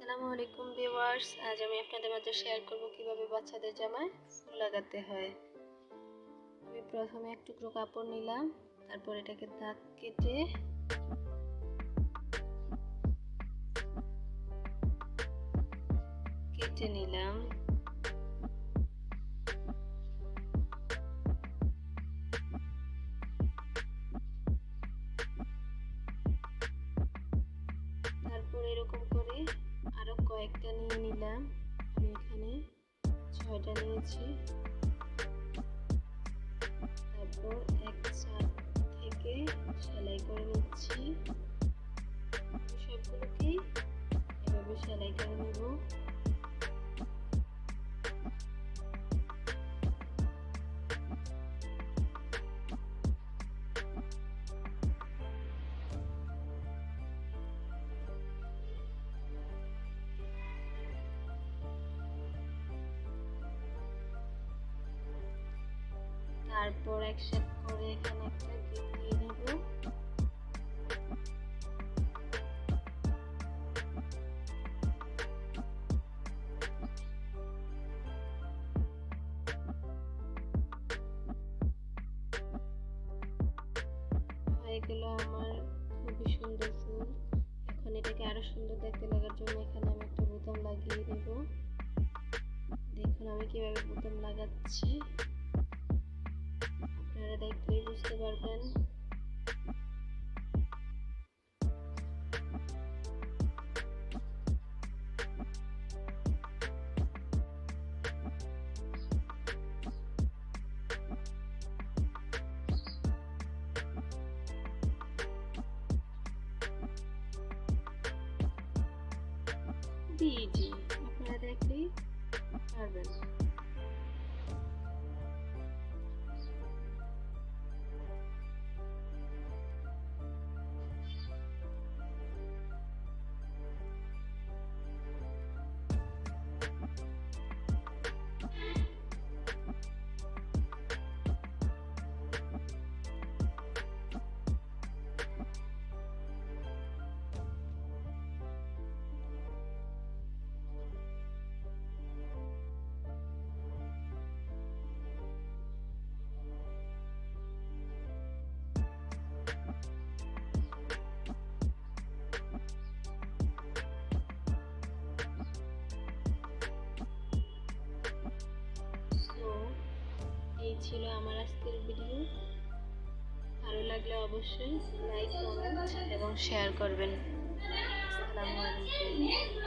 আসসালামু আলাইকুম ভিউয়ার্স, আজ আমি আপনাদের মাঝে শেয়ার করব কিভাবে বাচ্চাদের জামায় ফুল লাগাতে হয়। আমি প্রথমে এক টুকরো কাপড় নিলাম, তারপর এটাকে দাগ কেটে নিলাম। তারপর এরকম করে আরো কয়েকটা নিয়ে নিলাম। আমি এখানে 6টা নিয়েছি। তারপর এক সাইড থেকে সেলাই করে নিচ্ছি। সবগুলোকেই এভাবে সেলাই করে নেব। তারপর একসাথে করে এখানে একটা গিট দিয়ে নেব। হয়ে গেল আমার খুবই সুন্দর ফুল। এখন এটাকে আরো সুন্দর দেখতে লাগার জন্য এখানে আমি একটা বোতাম লাগিয়ে দেব। দেখুন আমি কিভাবে বোতাম লাগাচ্ছি, আপনারা দেখলেই বুঝতে পারবেন। জি, আপনারা দেখলেই পারবেন। এই ছিল আমার আজকের ভিডিও। ভালো লাগলে অবশ্যই লাইক, কমেন্ট এবং শেয়ার করবেন। আসসালামু আলাইকুম।